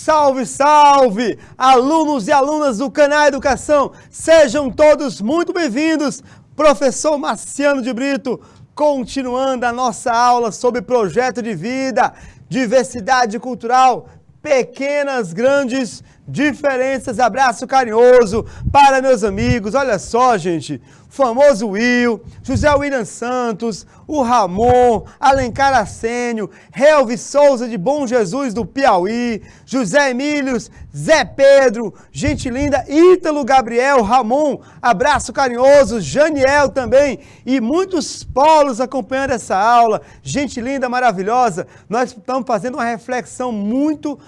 Salve, salve! Alunos e alunas do canal Educação, sejam todos muito bem-vindos. Professor Marciano de Brito, continuando a nossa aula sobre projeto de vida, diversidade cultural, pequenas, grandes diferenças. Abraço carinhoso para meus amigos. Olha só, gente, o famoso Will, José William Santos, o Ramon, Alencar Assênio, Helvis Souza de Bom Jesus do Piauí, José Emílios, Zé Pedro, gente linda, Ítalo Gabriel, Ramon, abraço carinhoso, Janiel também e muitos polos acompanhando essa aula, gente linda, maravilhosa. Nós estamos fazendo uma reflexão muito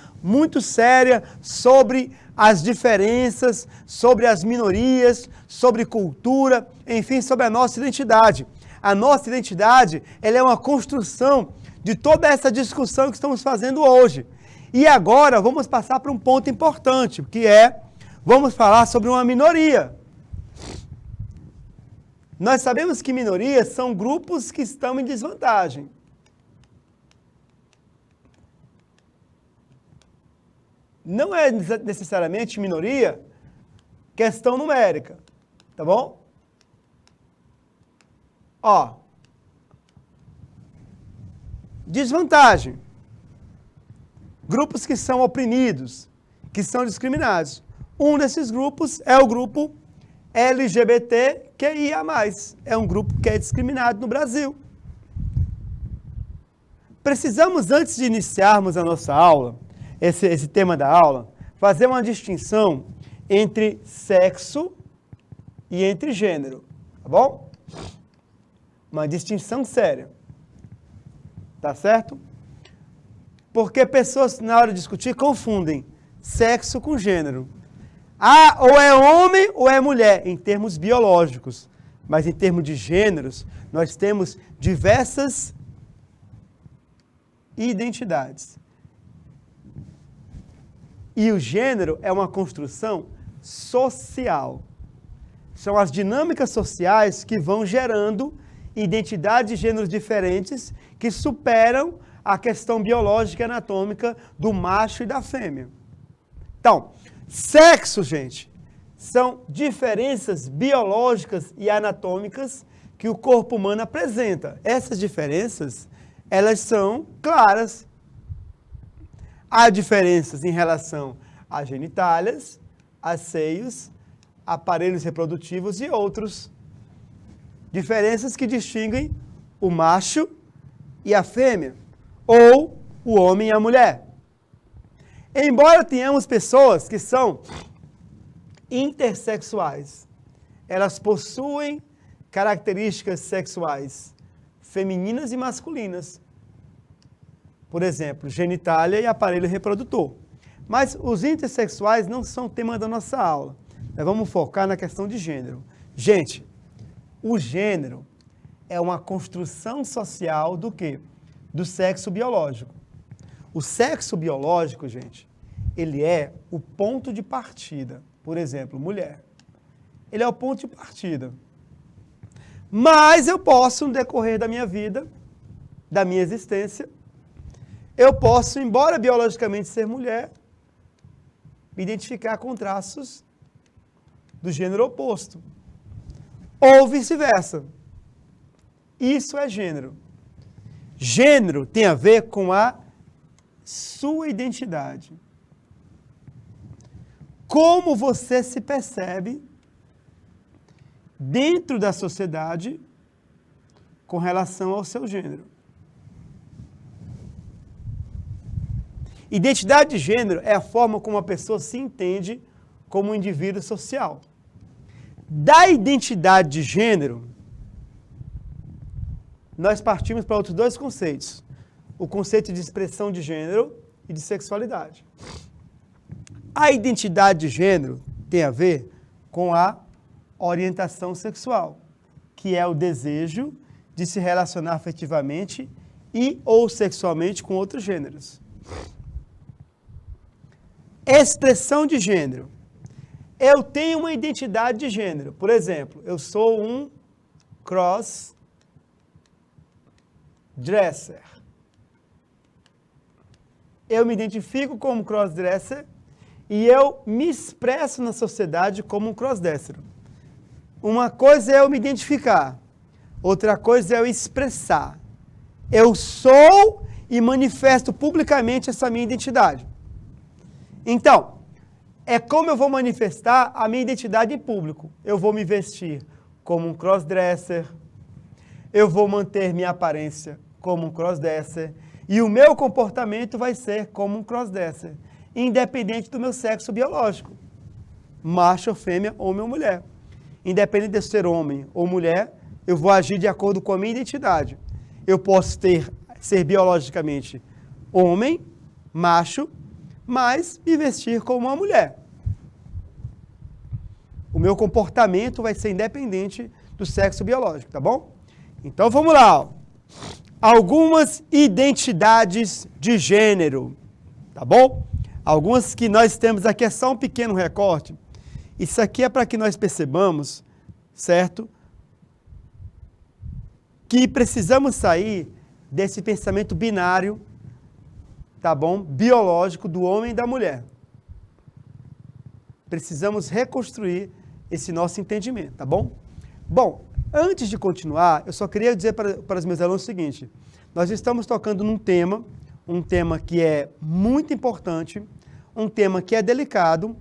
séria sobre as diferenças, sobre as minorias, sobre cultura, enfim, sobre a nossa identidade. A nossa identidade, ela é uma construção de toda essa discussão que estamos fazendo hoje. E agora vamos passar para um ponto importante, que é, vamos falar sobre uma minoria. Nós sabemos que minorias são grupos que estão em desvantagem. Não é necessariamente minoria, questão numérica, tá bom? Ó, desvantagem. Grupos que são oprimidos, que são discriminados. Um desses grupos é o grupo LGBTQIA+. É um grupo que é discriminado no Brasil. Precisamos, antes de iniciarmos a nossa aula, esse tema da aula, fazer uma distinção entre sexo e entre gênero, tá bom? Uma distinção séria, tá certo? Porque pessoas, na hora de discutir, confundem sexo com gênero. Ah, ou é homem ou é mulher, em termos biológicos. Mas em termos de gêneros, nós temos diversas identidades. E o gênero é uma construção social. São as dinâmicas sociais que vão gerando identidades de gêneros diferentes que superam a questão biológica e anatômica do macho e da fêmea. Então, sexo, gente, são diferenças biológicas e anatômicas que o corpo humano apresenta. Essas diferenças, elas são claras. Há diferenças em relação a genitálias, a seios, aparelhos reprodutivos e outros. Diferenças que distinguem o macho e a fêmea, ou o homem e a mulher. Embora tenhamos pessoas que são intersexuais, elas possuem características sexuais femininas e masculinas. Por exemplo, genitália e aparelho reprodutor. Mas os intersexuais não são tema da nossa aula. Nós vamos focar na questão de gênero. Gente, o gênero é uma construção social do quê? Do sexo biológico. O sexo biológico, gente, ele é o ponto de partida. Por exemplo, mulher. Ele é o ponto de partida. Mas eu posso, no decorrer da minha vida, da minha existência, eu posso, embora biologicamente ser mulher, me identificar com traços do gênero oposto. Ou vice-versa. Isso é gênero. Gênero tem a ver com a sua identidade. Como você se percebe dentro da sociedade com relação ao seu gênero. Identidade de gênero é a forma como a pessoa se entende como um indivíduo social. Da identidade de gênero, nós partimos para outros dois conceitos. O conceito de expressão de gênero e de sexualidade. A identidade de gênero tem a ver com a orientação sexual, que é o desejo de se relacionar afetivamente e ou sexualmente com outros gêneros. Expressão de gênero. Eu tenho uma identidade de gênero. Por exemplo, eu sou um cross-dresser. eu me identifico como crossdresser e eu me expresso na sociedade como um crossdresser. Uma coisa é eu me identificar, outra coisa é eu expressar. Eu sou e manifesto publicamente essa minha identidade. Então, é como eu vou manifestar a minha identidade em público. Eu vou me vestir como um crossdresser, eu vou manter minha aparência como um crossdresser, e o meu comportamento vai ser como um crossdresser, independente do meu sexo biológico, macho ou fêmea, homem ou mulher. Independente de eu ser homem ou mulher, eu vou agir de acordo com a minha identidade. Eu posso ser biologicamente homem, macho, mas me vestir como uma mulher. O meu comportamento vai ser independente do sexo biológico, tá bom? Então vamos lá. Ó. Algumas identidades de gênero, tá bom? Algumas que nós temos aqui é só um pequeno recorte. Isso aqui é para que nós percebamos, certo? Que precisamos sair desse pensamento binário, tá bom? Biológico do homem e da mulher. Precisamos reconstruir esse nosso entendimento, tá bom? Bom, antes de continuar, eu só queria dizer para os meus alunos o seguinte: nós estamos tocando num tema, um tema que é muito importante, um tema que é delicado,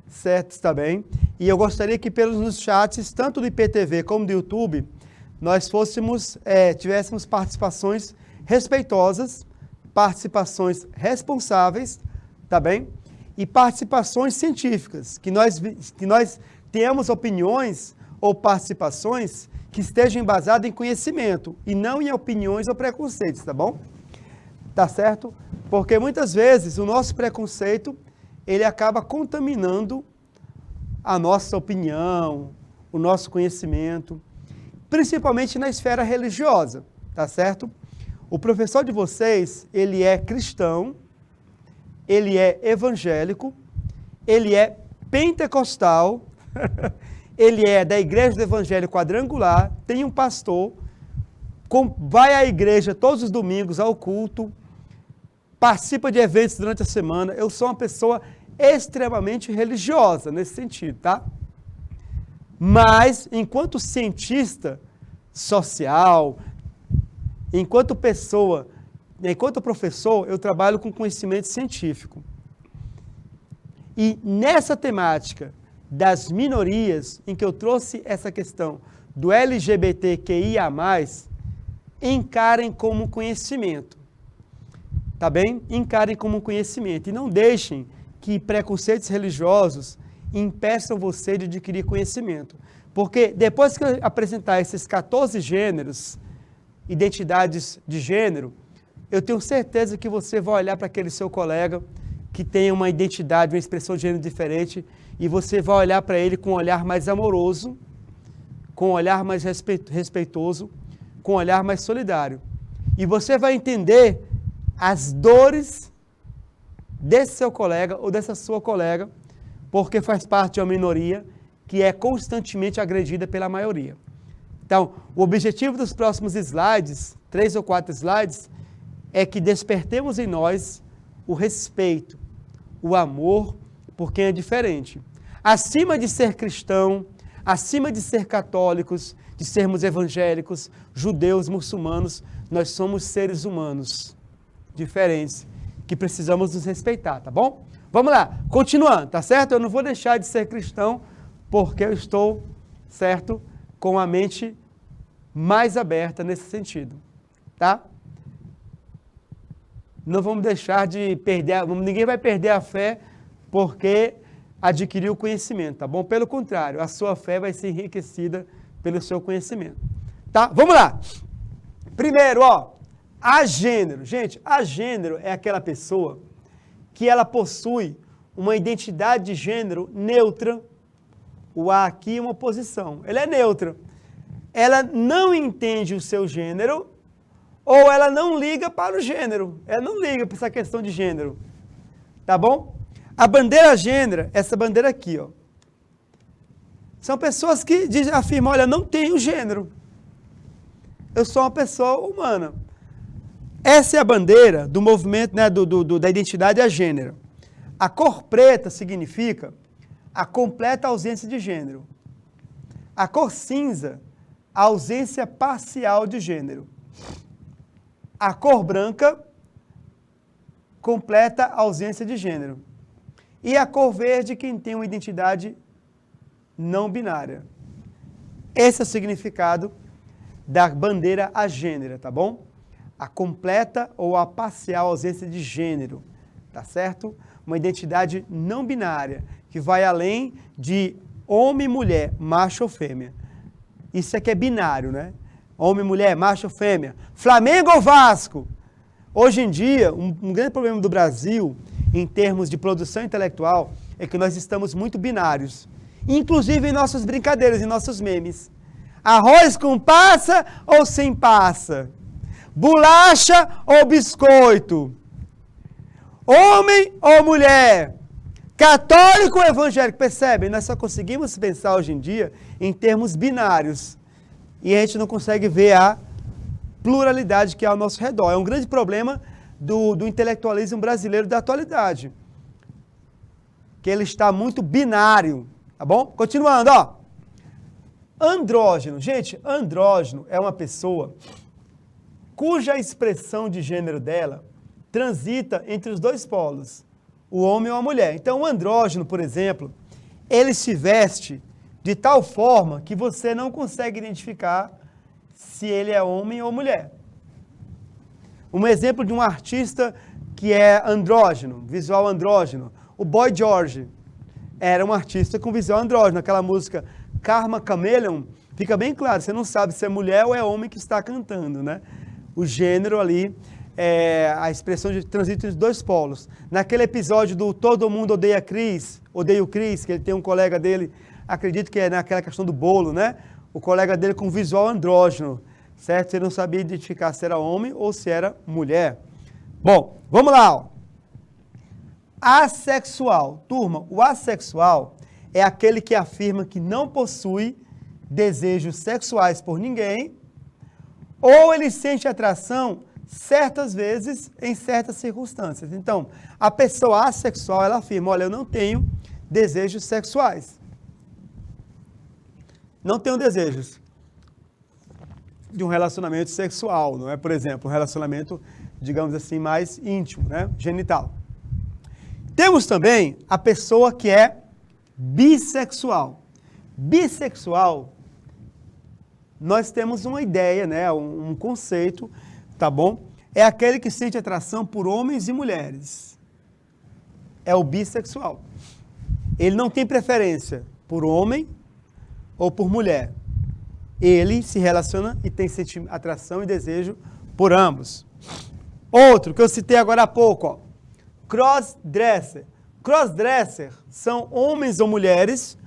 certo? Está bem? E eu gostaria que pelos chats, tanto do IPTV como do YouTube, nós tivéssemos participações respeitosas, participações responsáveis, tá bem? E participações científicas, que nós tenhamos opiniões ou participações que estejam embasadas em conhecimento e não em opiniões ou preconceitos, tá bom? Tá certo? Porque muitas vezes o nosso preconceito, ele acaba contaminando a nossa opinião, o nosso conhecimento, principalmente na esfera religiosa, tá certo? O professor de vocês, ele é cristão, ele é evangélico, ele é pentecostal, ele é da Igreja do Evangelho Quadrangular, tem um pastor, vai à igreja todos os domingos ao culto, participa de eventos durante a semana. Eu sou uma pessoa extremamente religiosa nesse sentido, tá? Mas, enquanto cientista social, enquanto professor, eu trabalho com conhecimento científico. E nessa temática das minorias, em que eu trouxe essa questão do LGBTQIA+, encarem como conhecimento. Tá bem? Encarem como conhecimento. E não deixem que preconceitos religiosos impeçam você de adquirir conhecimento. Porque depois que eu apresentar esses 14 gêneros, identidades de gênero, eu tenho certeza que você vai olhar para aquele seu colega que tem uma identidade, uma expressão de gênero diferente, e você vai olhar para ele com um olhar mais amoroso, com um olhar mais respeitoso, com um olhar mais solidário. E você vai entender as dores desse seu colega ou dessa sua colega, porque faz parte de uma minoria que é constantemente agredida pela maioria. Então, o objetivo dos próximos slides, 3 ou 4 slides, é que despertemos em nós o respeito, o amor por quem é diferente. Acima de ser cristão, acima de ser católicos, de sermos evangélicos, judeus, muçulmanos, nós somos seres humanos diferentes, que precisamos nos respeitar, tá bom? Vamos lá, continuando, tá certo? Eu não vou deixar de ser cristão, porque eu estou, certo, com a mente mais aberta nesse sentido, tá? Não vamos deixar de perder, ninguém vai perder a fé porque adquiriu conhecimento, tá bom? Pelo contrário, a sua fé vai ser enriquecida pelo seu conhecimento, tá? Vamos lá! Primeiro, ó, agênero. Gente, agênero é aquela pessoa que ela possui uma identidade de gênero neutra. O A aqui é uma posição, ela é neutra. Ela não entende o seu gênero ou ela não liga para o gênero. Ela não liga para essa questão de gênero. Tá bom? A bandeira gênero, essa bandeira aqui, ó. São pessoas que afirmam, olha, não tenho gênero. Eu sou uma pessoa humana. Essa é a bandeira do movimento, né, da identidade a gênero. A cor preta significa a completa ausência de gênero. A cor cinza, a ausência parcial de gênero. A cor branca, completa ausência de gênero. E a cor verde, quem tem uma identidade não binária. Esse é o significado da bandeira agênera, tá bom? A completa ou a parcial ausência de gênero, tá certo? Uma identidade não binária, que vai além de homem e mulher, macho ou fêmea. Isso aqui é binário, né? Homem e mulher, macho ou fêmea. Flamengo ou Vasco? Hoje em dia, um grande problema do Brasil, em termos de produção intelectual, é que nós estamos muito binários. Inclusive em nossas brincadeiras, em nossos memes. Arroz com passa ou sem passa? Bolacha ou biscoito? Homem ou mulher? Católico ou evangélico? Percebem? Nós só conseguimos pensar hoje em dia em termos binários. E a gente não consegue ver a pluralidade que há ao nosso redor. É um grande problema do intelectualismo brasileiro da atualidade. Que ele está muito binário. Tá bom? Continuando, ó. Andrógeno. Gente, andrógeno é uma pessoa cuja expressão de gênero dela transita entre os dois polos, o homem ou a mulher. Então, o andrógeno, por exemplo, ele se veste de tal forma que você não consegue identificar se ele é homem ou mulher. Um exemplo de um artista que é andrógeno, visual andrógeno, o Boy George era um artista com visual andrógeno. Aquela música Karma Chameleon, fica bem claro, você não sabe se é mulher ou é homem que está cantando, né? O gênero ali, a expressão de transito entre os dois polos. Naquele episódio do Todo Mundo Odeia o Chris, que ele tem um colega dele, acredito que é naquela questão do bolo, né? O colega dele com visual andrógeno, certo? Ele não sabia identificar se era homem ou se era mulher. Bom, vamos lá, ó. Assexual. Turma, o assexual é aquele que afirma que não possui desejos sexuais por ninguém, ou ele sente atração certas vezes em certas circunstâncias. Então, a pessoa assexual, ela afirma, olha, eu não tenho desejos sexuais. Não tenho desejos de um relacionamento sexual, não é? Por exemplo, um relacionamento, digamos assim, mais íntimo, né? Genital. Temos também a pessoa que é bissexual. Bissexual, nós temos uma ideia, né? Um conceito, tá bom? É aquele que sente atração por homens e mulheres. É o bissexual. Ele não tem preferência por homem ou por mulher. Ele se relaciona e tem atração e desejo por ambos. Outro que eu citei agora há pouco, ó. Crossdresser. Crossdresser são homens ou mulheres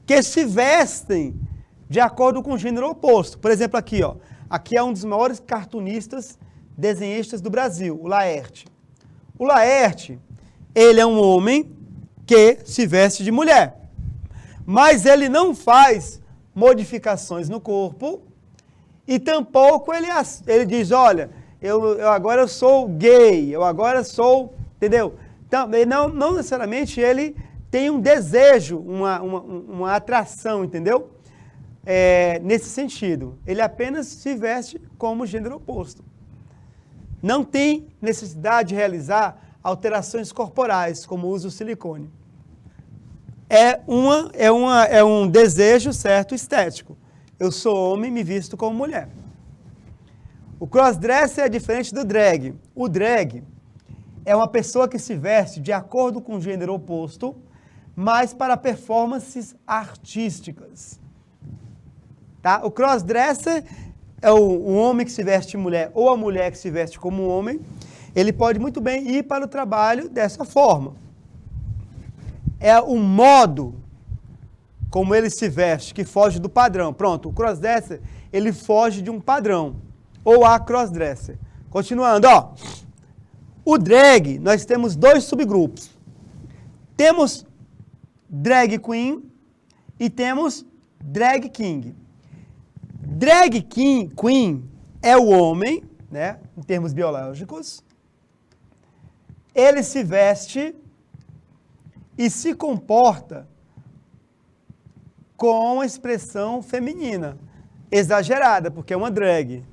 que se vestem de acordo com o gênero oposto. Por exemplo, aqui, ó. Aqui é um dos maiores cartunistas, desenhistas do Brasil, o Laerte. O Laerte, ele é um homem que se veste de mulher. Mas ele não faz modificações no corpo e tampouco ele diz, olha, eu agora eu sou gay, eu agora sou, entendeu? Então, não necessariamente ele tem um desejo, uma atração, entendeu? Nesse sentido. Ele apenas se veste como gênero oposto. Não tem necessidade de realizar alterações corporais, como o uso do silicone. É um desejo, certo, estético. Eu sou homem, me visto como mulher. O crossdresser é diferente do drag. O drag é uma pessoa que se veste de acordo com o gênero oposto, mas para performances artísticas. Tá? O crossdresser é o homem que se veste de mulher ou a mulher que se veste como um homem. Ele pode muito bem ir para o trabalho dessa forma. É o modo como ele se veste que foge do padrão. Pronto, o crossdresser, ele foge de um padrão. Ou a crossdresser. Continuando, ó. O drag, nós temos dois subgrupos. Temos drag queen e temos drag king. Drag queen é o homem né, em termos biológicos, ele se veste e se comporta com a expressão feminina, exagerada, porque é uma drag.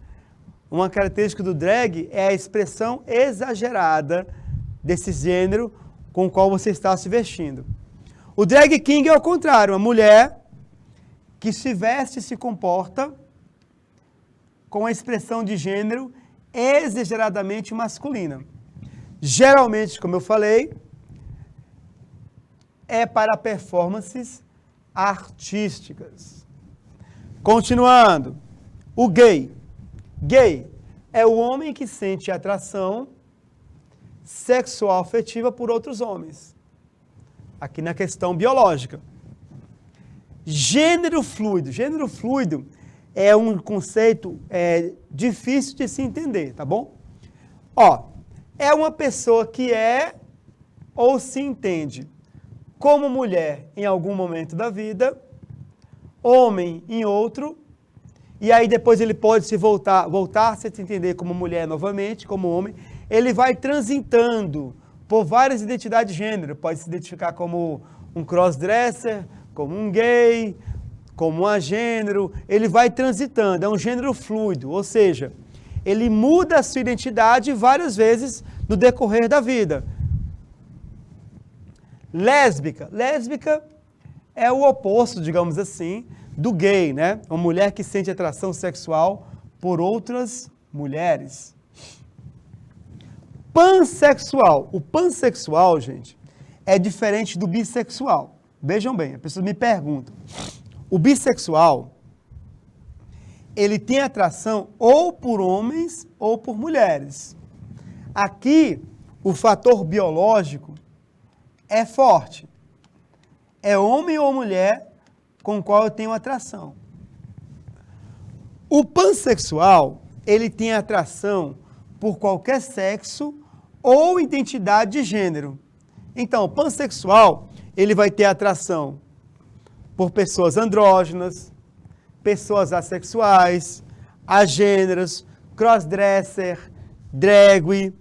Uma característica do drag é a expressão exagerada desse gênero com o qual você está se vestindo. O drag king é o contrário, uma mulher que se veste e se comporta com a expressão de gênero exageradamente masculina. Geralmente, como eu falei, é para performances artísticas. Continuando, o gay. Gay é o homem que sente atração sexual afetiva por outros homens. Aqui na questão biológica. Gênero fluido. Gênero fluido é um conceito difícil de se entender, tá bom? Ó, é uma pessoa que é ou se entende como mulher em algum momento da vida, homem em outro, e aí depois ele pode se voltar a se entender como mulher novamente, como homem. Ele vai transitando por várias identidades de gênero. Pode se identificar como um crossdresser, como um gay, como um agênero. Ele vai transitando, é um gênero fluido, ou seja, ele muda a sua identidade várias vezes no decorrer da vida. Lésbica. Lésbica é o oposto, digamos assim, do gay, né? Uma mulher que sente atração sexual por outras mulheres. Pansexual. O pansexual, gente, é diferente do bissexual. Vejam bem, as pessoas me perguntam. O bissexual, ele tem atração ou por homens ou por mulheres. Aqui, o fator biológico é forte. É homem ou mulher com o qual eu tenho atração. O pansexual, ele tem atração por qualquer sexo ou identidade de gênero. Então, o pansexual, ele vai ter atração por pessoas andrógenas, pessoas assexuais, agêneros, crossdresser, drag,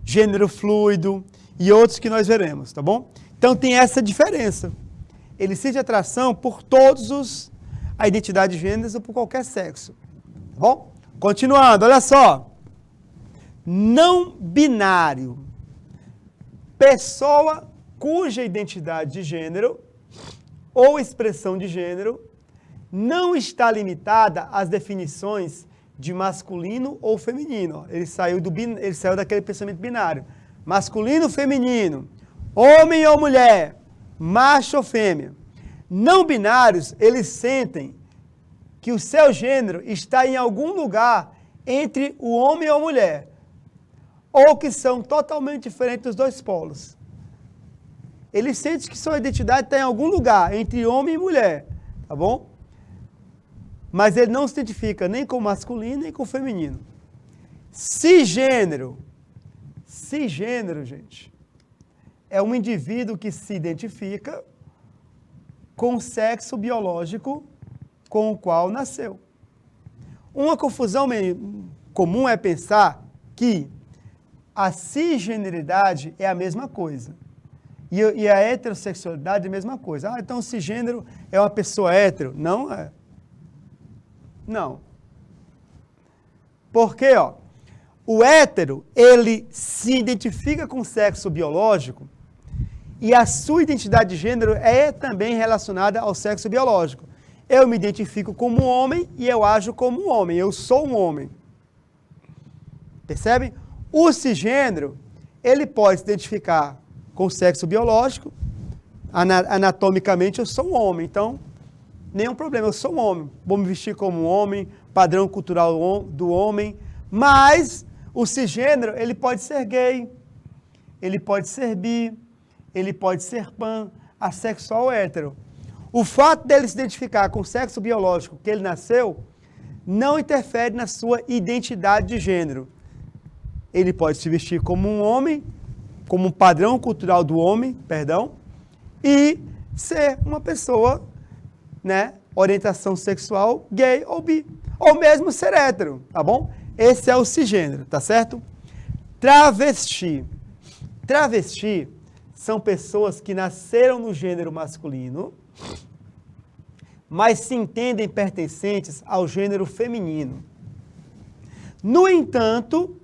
gênero fluido e outros que nós veremos, tá bom? Então tem essa diferença. Ele sente atração por todos a identidade de gêneros ou por qualquer sexo, tá bom? Continuando, olha só. Não binário. Pessoa cuja identidade de gênero ou expressão de gênero não está limitada às definições de masculino ou feminino. Ele saiu daquele pensamento binário. Masculino, feminino, homem ou mulher, macho ou fêmea. Não binários, eles sentem que o seu gênero está em algum lugar entre o homem ou a mulher, ou que são totalmente diferentes dos dois polos. Ele sente que sua identidade está em algum lugar entre homem e mulher, tá bom? Mas ele não se identifica nem com masculino nem com feminino. Cisgênero, gente, é um indivíduo que se identifica com o sexo biológico com o qual nasceu. Uma confusão comum é pensar que a cisgeneridade é a mesma coisa. E a heterossexualidade é a mesma coisa. Ah, então o cisgênero é uma pessoa hétero. Não é. Não. Porque, ó, o hétero, ele se identifica com o sexo biológico e a sua identidade de gênero é também relacionada ao sexo biológico. Eu me identifico como um homem e eu ajo como um homem. Eu sou um homem. Percebe? O cisgênero, ele pode se identificar com o sexo biológico. Anatomicamente, eu sou um homem. Então, nenhum problema. Eu sou um homem. Vou me vestir como um homem, padrão cultural do homem. Mas o cisgênero, ele pode ser gay, ele pode ser bi, ele pode ser pan, assexual ou hétero. O fato dele se identificar com o sexo biológico que ele nasceu não interfere na sua identidade de gênero. Ele pode se vestir como um homem, como um padrão cultural do homem, e ser uma pessoa, né, orientação sexual gay ou bi, ou mesmo ser hétero, tá bom? Esse é o cisgênero, tá certo? Travesti. Travesti são pessoas que nasceram no gênero masculino, mas se entendem pertencentes ao gênero feminino. No entanto,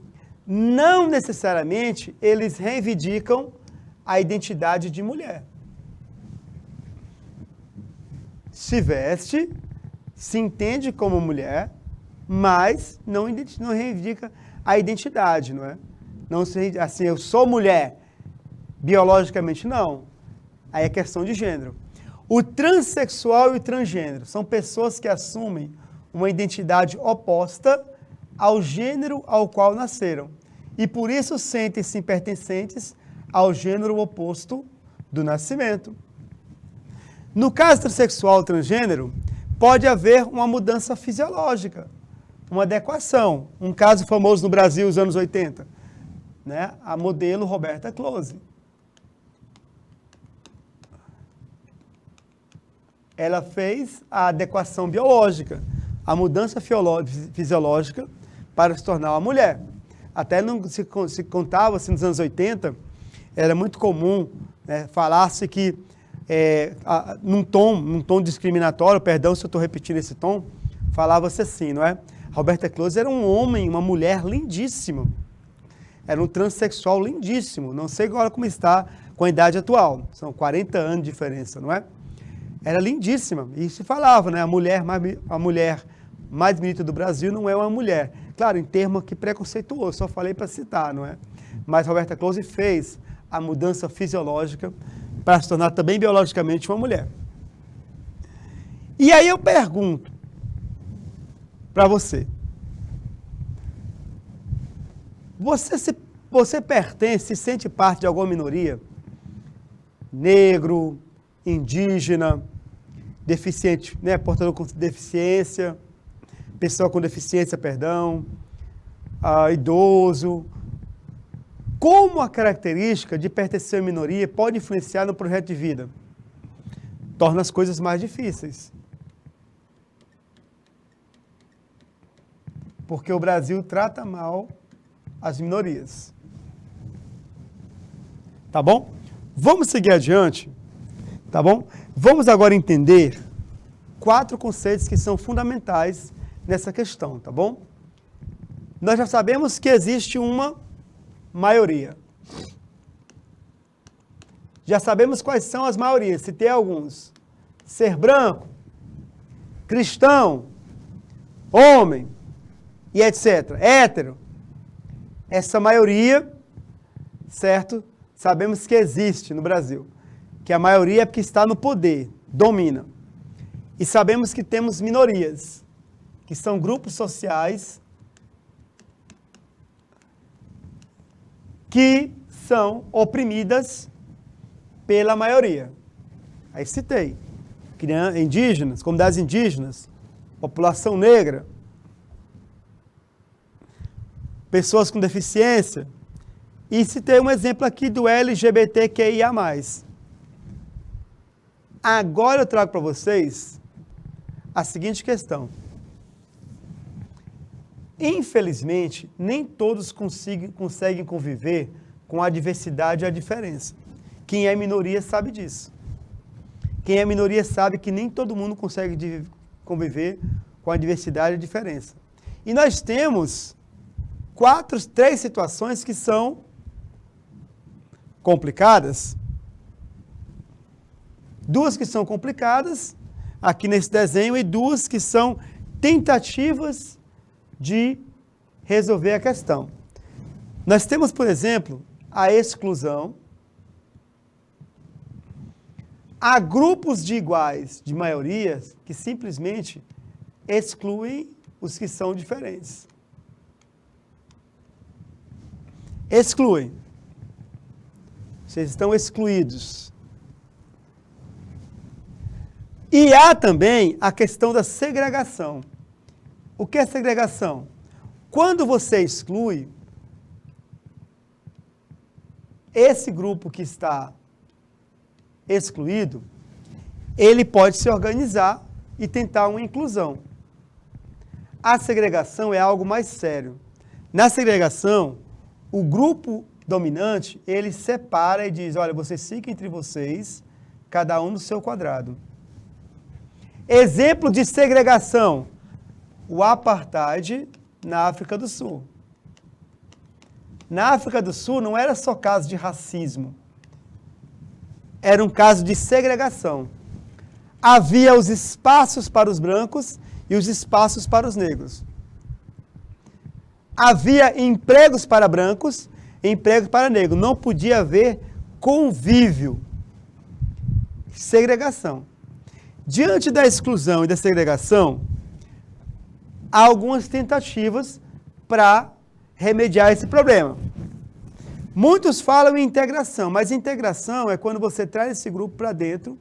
não necessariamente eles reivindicam a identidade de mulher. Se veste, se entende como mulher, mas não reivindica a identidade, não é? Não se, assim, eu sou mulher, biologicamente não. Aí é questão de gênero. O transexual e o transgênero são pessoas que assumem uma identidade oposta ao gênero ao qual nasceram e por isso sentem-se pertencentes ao gênero oposto do nascimento. No caso transexual e transgênero, pode haver uma mudança fisiológica, uma adequação. Um caso famoso no Brasil nos anos 80, né? A modelo Roberta Close. Ela fez a adequação biológica, a mudança fisiológica para se tornar uma mulher. Até não se contava, assim, nos anos 80, era muito comum, né, falar-se que, num tom discriminatório, perdão se eu estou repetindo esse tom, falava-se assim, não é? Roberta Close era um homem, uma mulher lindíssima. Era um transexual lindíssimo. Não sei agora como está com a idade atual. São 40 anos de diferença, não é? Era lindíssima. E se falava, né? A mulher mais bonita do Brasil não é uma mulher. Claro, em termo que preconceituoso, só falei para citar, não é? Mas Roberta Close fez a mudança fisiológica para se tornar também biologicamente uma mulher. E aí eu pergunto para você. Você pertence, se sente parte de alguma minoria? Negro, indígena, deficiente, né, portador com deficiência, pessoa com deficiência, perdão, idoso. Como a característica de pertencer a minoria pode influenciar no projeto de vida? Torna as coisas mais difíceis. Porque o Brasil trata mal as minorias. Tá bom? Vamos seguir adiante, tá bom? Vamos agora entender 4 conceitos que são fundamentais nessa questão, tá bom? Nós já sabemos que existe uma maioria. Já sabemos quais são as maiorias, citei alguns. Ser branco, cristão, homem, e etc. Hétero. Essa maioria, certo? Sabemos que existe no Brasil. Que a maioria é porque está no poder, domina. E sabemos que temos minorias, que são grupos sociais que são oprimidas pela maioria. Aí citei. Indígenas, comunidades indígenas, população negra, pessoas com deficiência. E citei um exemplo aqui do LGBTQIA+. Agora eu trago para vocês a seguinte questão. Infelizmente, nem todos conseguem conviver com a diversidade e a diferença. Quem é minoria sabe disso. Quem é minoria sabe que nem todo mundo consegue conviver com a diversidade e a diferença. E nós temos 3 situações que são complicadas. 2 que são complicadas, aqui nesse desenho, e 2 que são tentativas de resolver a questão. Nós temos, por exemplo, a exclusão. Há grupos de iguais, de maiorias, que simplesmente excluem os que são diferentes. Excluem. Vocês estão excluídos. E há também a questão da segregação. O que é segregação? Quando você exclui, esse grupo que está excluído, ele pode se organizar e tentar uma inclusão. A segregação é algo mais sério. Na segregação, o grupo dominante, ele separa e diz, olha, vocês fiquem entre vocês, cada um no seu quadrado. Exemplo de segregação, o apartheid na África do Sul. Na África do Sul não era só caso de racismo, era um caso de segregação. Havia os espaços para os brancos e os espaços para os negros. Havia empregos para brancos e empregos para negros. Não podia haver convívio. Segregação. Diante da exclusão e da segregação, há algumas tentativas para remediar esse problema. Muitos falam em integração, mas integração é quando você traz esse grupo para dentro,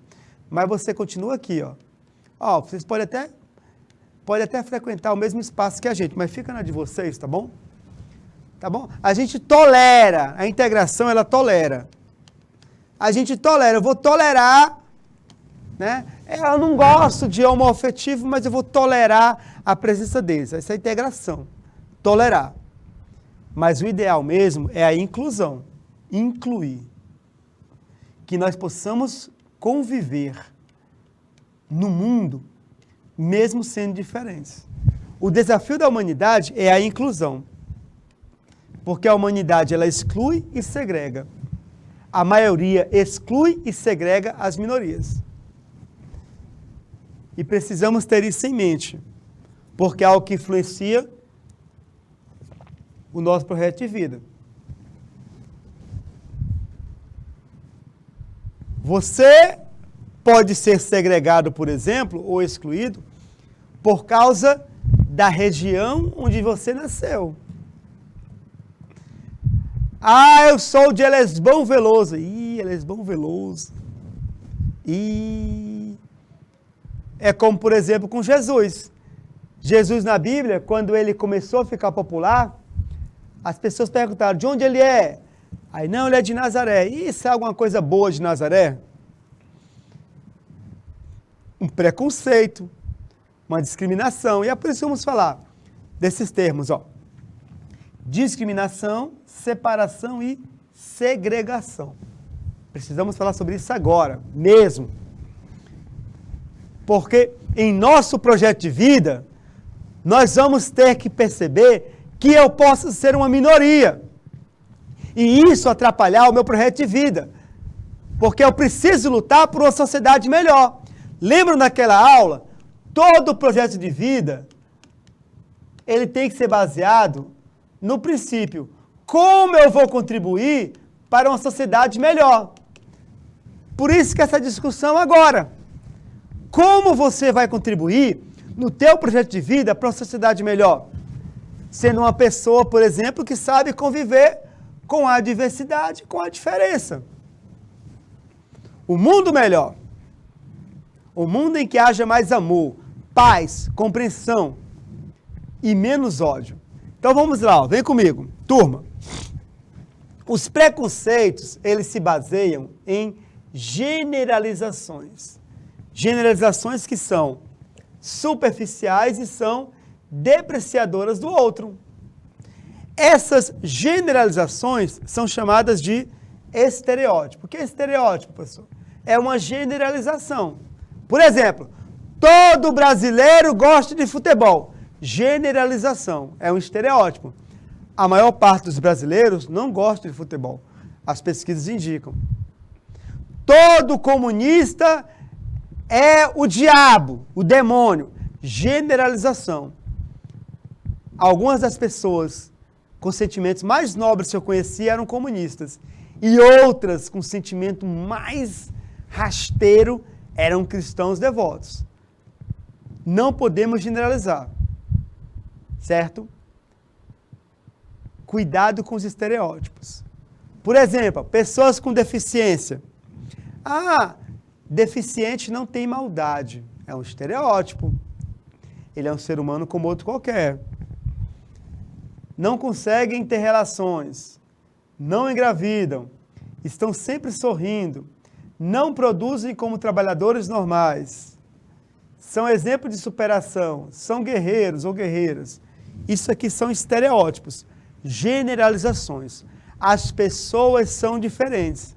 mas você continua aqui, ó. Vocês podem até frequentar o mesmo espaço que a gente, mas fica na de vocês, tá bom? Tá bom? A gente tolera, a integração ela tolera. A gente tolera, eu vou tolerar, né? Eu não gosto de homoafetivo, mas eu vou tolerar a presença deles. Essa é a integração, tolerar. Mas o ideal mesmo é a inclusão, incluir. Que nós possamos conviver no mundo, mesmo sendo diferentes. O desafio da humanidade é a inclusão. Porque a humanidade ela exclui e segrega. A maioria exclui e segrega as minorias. E precisamos ter isso em mente, porque é algo que influencia o nosso projeto de vida. Você pode ser segregado, por exemplo, ou excluído, por causa da região onde você nasceu. Ah, eu sou de Elesbão Veloso. Ih, Elesbão Veloso. Ih. É como, por exemplo, com Jesus. Jesus na Bíblia, quando ele começou a ficar popular, as pessoas perguntaram, de onde ele é? Aí, não, ele é de Nazaré. Isso é alguma coisa boa de Nazaré? Um preconceito, uma discriminação. E é por isso que vamos falar desses termos, ó. Discriminação, separação e segregação. Precisamos falar sobre isso agora, mesmo. Porque em nosso projeto de vida, nós vamos ter que perceber que eu posso ser uma minoria. E isso atrapalhar o meu projeto de vida. Porque eu preciso lutar por uma sociedade melhor. Lembram daquela aula? Todo projeto de vida, ele tem que ser baseado no princípio, como eu vou contribuir para uma sociedade melhor? Por isso que essa discussão agora. Como você vai contribuir no teu projeto de vida para uma sociedade melhor? Sendo uma pessoa, por exemplo, que sabe conviver com a diversidade, com a diferença. O mundo melhor. O mundo em que haja mais amor, paz, compreensão e menos ódio. Então vamos lá, ó, vem comigo. Turma, os preconceitos, eles se baseiam em generalizações. Generalizações que são superficiais e são depreciadoras do outro. Essas generalizações são chamadas de estereótipo. O que é estereótipo, professor? É uma generalização. Por exemplo, todo brasileiro gosta de futebol. Generalização, é um estereótipo. A maior parte dos brasileiros não gosta de futebol. As pesquisas indicam. Todo comunista é o diabo, o demônio. Generalização. Algumas das pessoas com sentimentos mais nobres que eu conheci eram comunistas. E outras com sentimento mais rasteiro eram cristãos devotos. Não podemos generalizar. Certo? Cuidado com os estereótipos. Por exemplo, pessoas com deficiência. Ah, deficiente não tem maldade. É um estereótipo. Ele é um ser humano como outro qualquer. Não conseguem ter relações. Não engravidam. Estão sempre sorrindo. Não produzem como trabalhadores normais. são exemplos de superação, são guerreiros ou guerreiras. Isso aqui são estereótipos, generalizações. As pessoas são diferentes.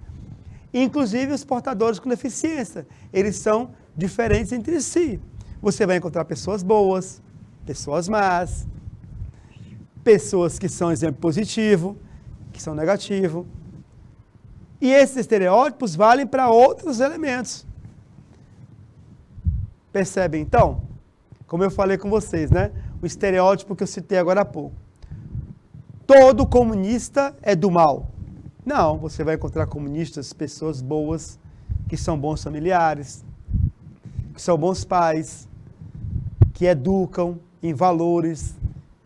Inclusive os portadores com deficiência, eles são diferentes entre si. Você vai encontrar pessoas boas, pessoas más, pessoas que são exemplo positivo, que são negativo. E esses estereótipos valem para outros elementos. Percebem, então? Como eu falei com vocês, né? O estereótipo que eu citei agora há pouco. Todo comunista é do mal. Não, você vai encontrar comunistas, pessoas boas, que são bons familiares, que são bons pais, que educam em valores,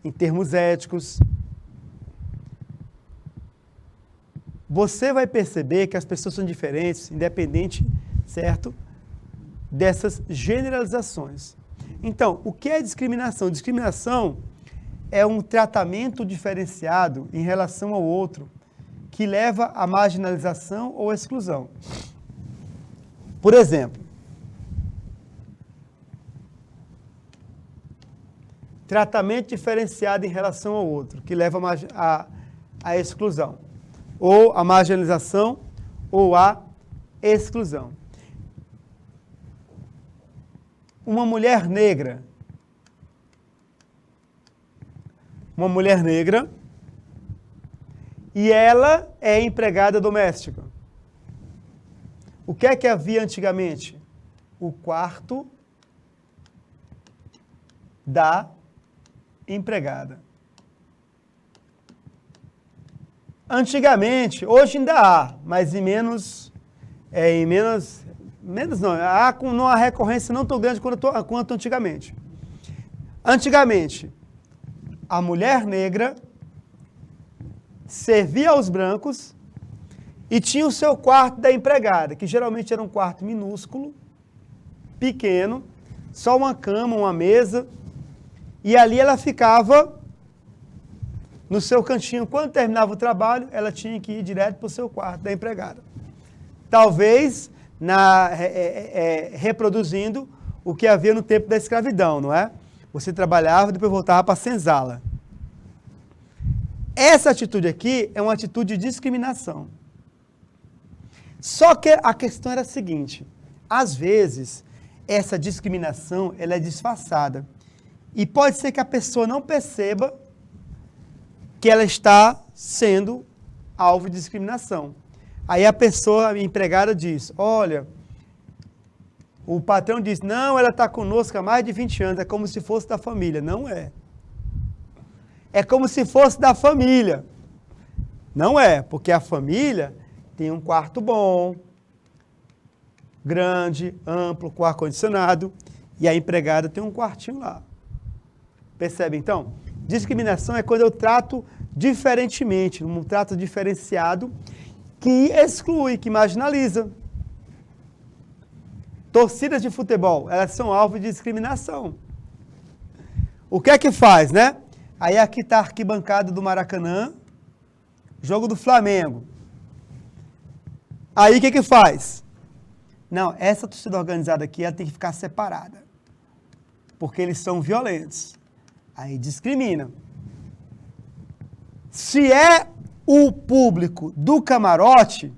em termos éticos. Você vai perceber que as pessoas são diferentes, independente, certo, dessas generalizações. Então, o que é discriminação? Discriminação é um tratamento diferenciado em relação ao outro, que leva à marginalização ou exclusão. Por exemplo, tratamento diferenciado em relação ao outro, que leva à exclusão, ou à marginalização, ou à exclusão. Uma mulher negra, e ela é empregada doméstica. O que é que havia antigamente? O quarto da empregada. Antigamente, hoje ainda há, mas há com uma recorrência não tão grande quanto antigamente. Antigamente, a mulher negra servia aos brancos e tinha o seu quarto da empregada, que geralmente era um quarto minúsculo, pequeno, só uma cama, uma mesa, e ali ela ficava no seu cantinho. Quando terminava o trabalho, ela tinha que ir direto para o seu quarto da empregada. Talvez reproduzindo o que havia no tempo da escravidão, não é? Você trabalhava e depois voltava para a senzala. Essa atitude aqui é uma atitude de discriminação. Só que a questão era a seguinte: às vezes, essa discriminação ela é disfarçada. E pode ser que a pessoa não perceba que ela está sendo alvo de discriminação. Aí a pessoa, a empregada, diz: olha, o patrão diz, não, ela está conosco há mais de 20 anos, é como se fosse da família. Não é. É como se fosse da família. Não é, porque a família tem um quarto bom, grande, amplo, com ar-condicionado, e a empregada tem um quartinho lá. Percebe, então? Discriminação é quando eu trato diferentemente, um trato diferenciado, que exclui, que marginaliza. Torcidas de futebol, elas são alvo de discriminação. O que é que faz, né? Aí aqui está a arquibancada do Maracanã, jogo do Flamengo. Aí o que é que faz? Não, essa torcida organizada aqui, ela tem que ficar separada, porque eles são violentos. Aí discrimina. Se é o público do camarote,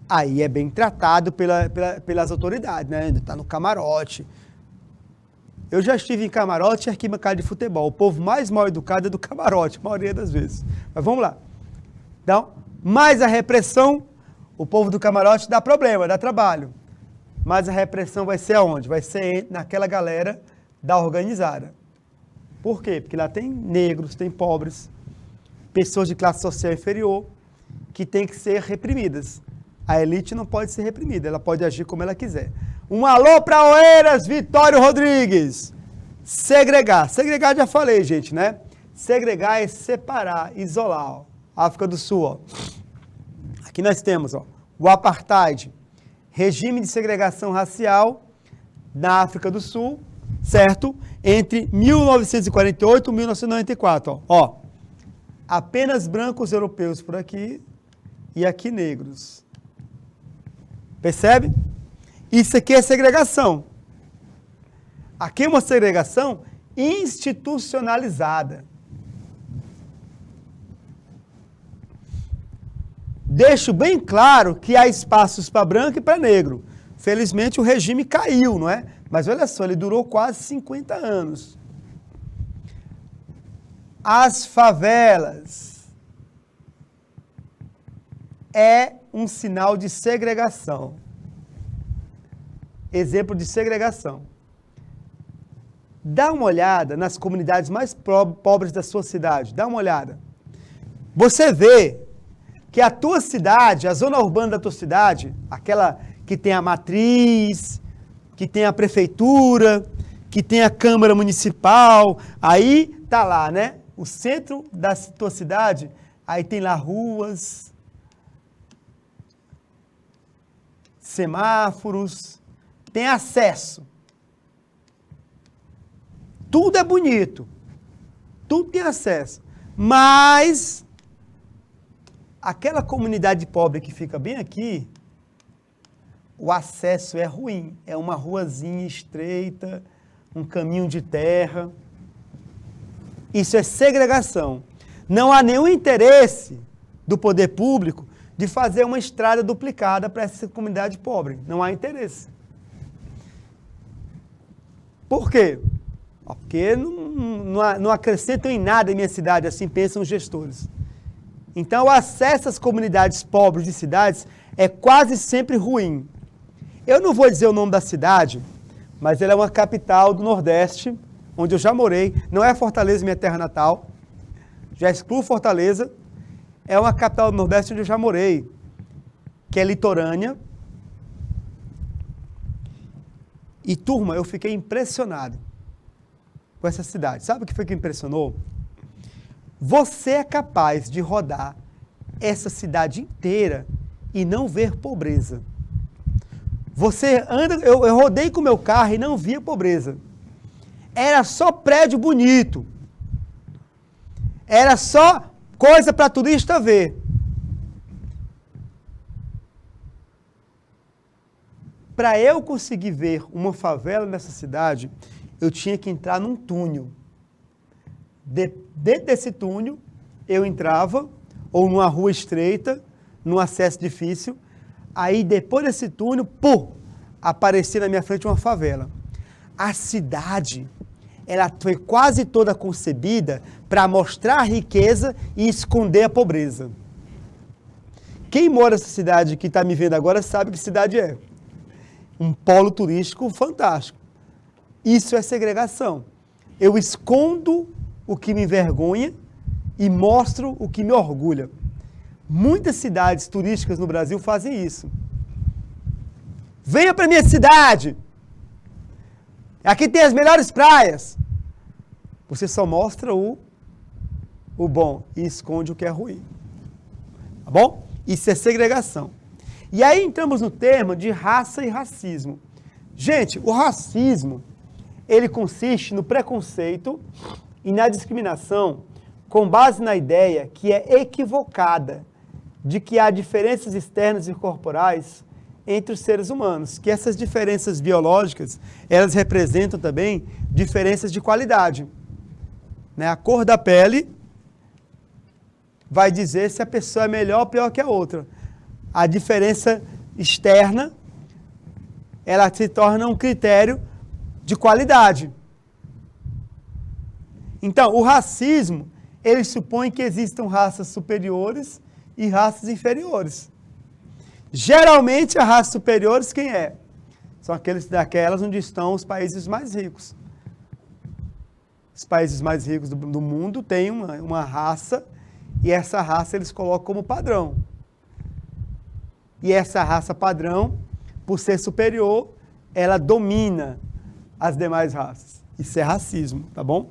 aí é bem tratado pelas autoridades, né? Está no camarote. Eu já estive em camarote e arquibancada de futebol. O povo mais mal educado é do camarote, a maioria das vezes. Mas vamos lá. Então, mais a repressão, o povo do camarote dá problema, dá trabalho. Mas a repressão vai ser aonde? Vai ser naquela galera da organizada. Por quê? Porque lá tem negros, tem pobres, pessoas de classe social inferior, que têm que ser reprimidas. A elite não pode ser reprimida, ela pode agir como ela quiser. Um alô para Oeiras, Vitório Rodrigues. Segregar. Segregar já falei, gente, né? Segregar é separar, isolar. Ó. África do Sul, ó. Aqui nós temos, ó, o apartheid, regime de segregação racial na África do Sul, certo? Entre 1948 e 1994, ó. Apenas brancos europeus por aqui e aqui negros. Percebe? Isso aqui é segregação. Aqui é uma segregação institucionalizada. Deixo bem claro que há espaços para branco e para negro. Felizmente o regime caiu, não é? Mas olha só, ele durou quase 50 anos. As favelas é um sinal de segregação. Exemplo de segregação. Dá uma olhada nas comunidades mais pobres da sua cidade. Dá uma olhada. Você vê que a tua cidade, a zona urbana da tua cidade, aquela que tem a matriz, que tem a prefeitura, que tem a Câmara Municipal, aí tá lá, né? O centro da tua cidade, aí tem lá ruas, semáforos, tem acesso. Tudo é bonito, tudo tem acesso, mas aquela comunidade pobre que fica bem aqui, o acesso é ruim, é uma ruazinha estreita, um caminho de terra. Isso é segregação. Não há nenhum interesse do poder público de fazer uma estrada duplicada para essa comunidade pobre. Não há interesse. Por quê? Porque não acrescentam em nada em minha cidade, assim pensam os gestores. Então, o acesso às comunidades pobres de cidades é quase sempre ruim. Eu não vou dizer o nome da cidade, mas ela é uma capital do Nordeste, onde eu já morei. Não é Fortaleza, minha terra natal. Já excluo Fortaleza. É uma capital do Nordeste onde eu já morei, que é litorânea. E, turma, eu fiquei impressionado com essa cidade. Sabe o que foi que impressionou? Você é capaz de rodar essa cidade inteira e não ver pobreza. Você anda, eu rodei com o meu carro e não via pobreza. Era só prédio bonito. Era só coisa para turista ver. Para eu conseguir ver uma favela nessa cidade, eu tinha que entrar num túnel. Dentro desse túnel, eu entrava, ou numa rua estreita, num acesso difícil. Aí, depois desse túnel, pum, aparecia na minha frente uma favela. A cidade, ela foi quase toda concebida para mostrar a riqueza e esconder a pobreza. Quem mora nessa cidade que está me vendo agora sabe que cidade é. Um polo turístico fantástico. Isso é segregação. Eu escondo o que me envergonha e mostro o que me orgulha. Muitas cidades turísticas no Brasil fazem isso. Venha para minha cidade. Aqui tem as melhores praias. Você só mostra o bom e esconde o que é ruim. Tá bom? Isso é segregação. E aí entramos no termo de raça e racismo. Gente, o racismo, ele consiste no preconceito e na discriminação com base na ideia que é equivocada de que há diferenças externas e corporais entre os seres humanos, que essas diferenças biológicas, elas representam também diferenças de qualidade. Né? A cor da pele vai dizer se a pessoa é melhor ou pior que a outra. A diferença externa, ela se torna um critério de qualidade. Então, o racismo, ele supõe que existam raças superiores e raças inferiores. Geralmente, as raças superiores, quem é? São daquelas onde estão os países mais ricos. Os países mais ricos do mundo têm uma raça, e essa raça eles colocam como padrão. E essa raça padrão, por ser superior, ela domina as demais raças. Isso é racismo, tá bom?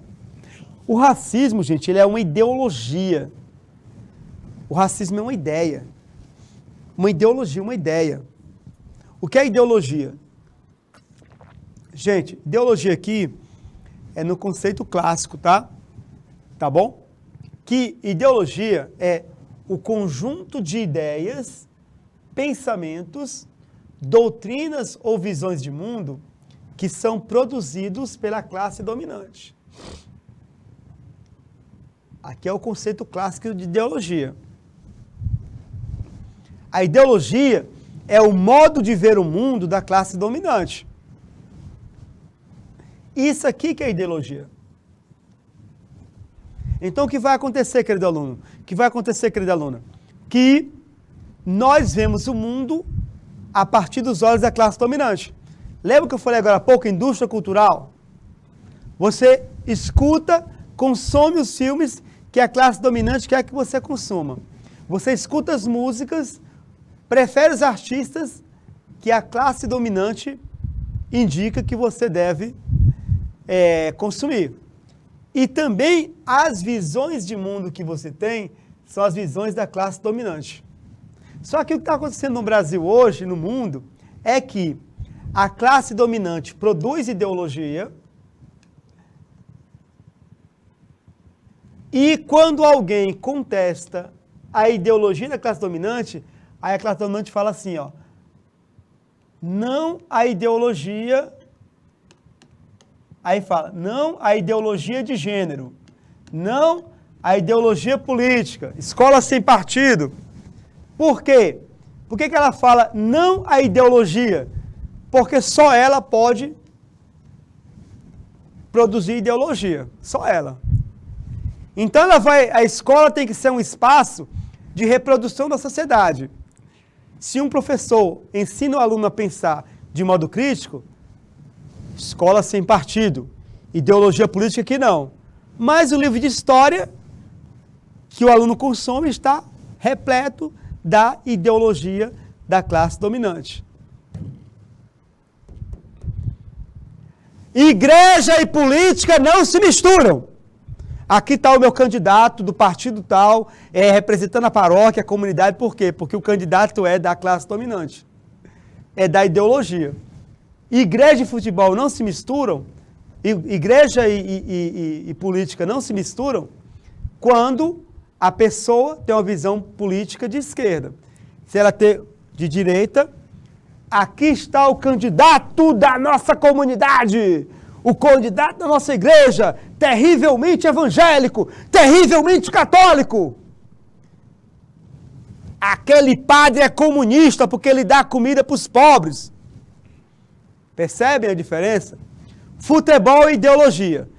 O racismo, gente, ele é uma ideologia. O racismo é uma ideia. Uma ideologia, uma ideia. O que é ideologia? Gente, ideologia aqui é no conceito clássico, tá? Tá bom? Que ideologia é o conjunto de ideias, pensamentos, doutrinas ou visões de mundo que são produzidos pela classe dominante. Aqui é o conceito clássico de ideologia. A ideologia é o modo de ver o mundo da classe dominante. Isso aqui que é ideologia. Então, o que vai acontecer, querido aluno? O que vai acontecer, querida aluna? Que nós vemos o mundo a partir dos olhos da classe dominante. Lembra que eu falei agora há pouco, indústria cultural? Você escuta, consome os filmes que a classe dominante quer que você consuma. Você escuta as músicas, prefere os artistas que a classe dominante indica que você deve consumir. E também as visões de mundo que você tem são as visões da classe dominante. Só que o que está acontecendo no Brasil hoje, no mundo, é que a classe dominante produz ideologia e quando alguém contesta a ideologia da classe dominante, aí a classe dominante fala assim, ó, não a ideologia, aí fala, não a ideologia de gênero, não a ideologia política, escola sem partido. Por quê? Por que ela fala não a ideologia? Porque só ela pode produzir ideologia, só ela. Então a escola tem que ser um espaço de reprodução da sociedade. Se um professor ensina o aluno a pensar de modo crítico, escola sem partido, ideologia política aqui não. Mas o livro de história que o aluno consome está repleto da ideologia da classe dominante. Igreja e política não se misturam. Aqui está o meu candidato do partido tal, representando a paróquia, a comunidade, por quê? Porque o candidato é da classe dominante, é da ideologia. Igreja e futebol não se misturam, igreja e política não se misturam quando a pessoa tem uma visão política de esquerda. Se ela tem de direita, aqui está o candidato da nossa comunidade, o candidato da nossa igreja, terrivelmente evangélico, terrivelmente católico. Aquele padre é comunista porque ele dá comida para os pobres. Percebem a diferença? Futebol e ideologia.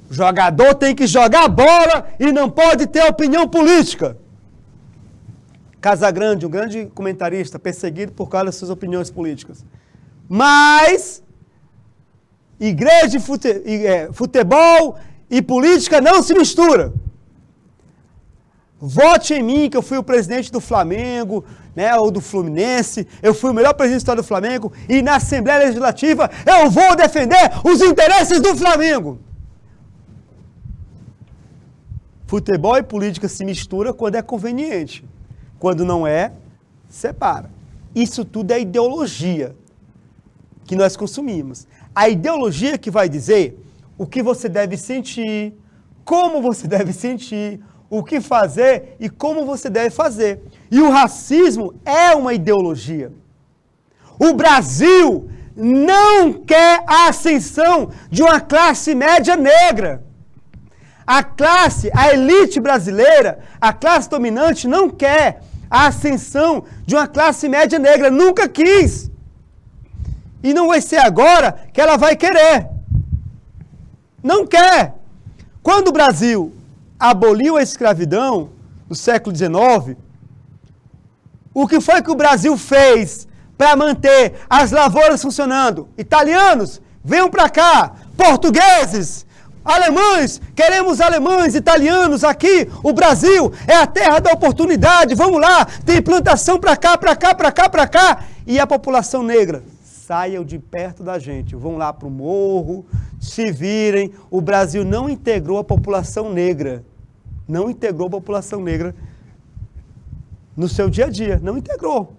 O jogador tem que jogar bola e não pode ter opinião política. Casagrande, um grande comentarista, perseguido por causa das suas opiniões políticas. Mas igreja, futebol e política não se misturam. Vote em mim, que eu fui o presidente do Flamengo, né, ou do Fluminense, eu fui o melhor presidente da história do Flamengo, e na Assembleia Legislativa eu vou defender os interesses do Flamengo. Futebol e política se misturam quando é conveniente. Quando não é, separa. Isso tudo é ideologia que nós consumimos. A ideologia que vai dizer o que você deve sentir, como você deve sentir, o que fazer e como você deve fazer. E o racismo é uma ideologia. O Brasil não quer a ascensão de uma classe média negra. A elite brasileira, a classe dominante não quer a ascensão de uma classe média negra. Nunca quis. E não vai ser agora que ela vai querer. Não quer. Quando o Brasil aboliu a escravidão no século XIX, o que foi que o Brasil fez para manter as lavouras funcionando? Italianos, venham para cá. Portugueses, alemães, queremos alemães, italianos aqui. O Brasil é a terra da oportunidade. Vamos lá, tem plantação para cá, para cá, para cá, para cá. E a população negra? Saiam de perto da gente, vão lá para o morro, se virem. O Brasil não integrou a população negra. Não integrou a população negra no seu dia a dia. Não integrou.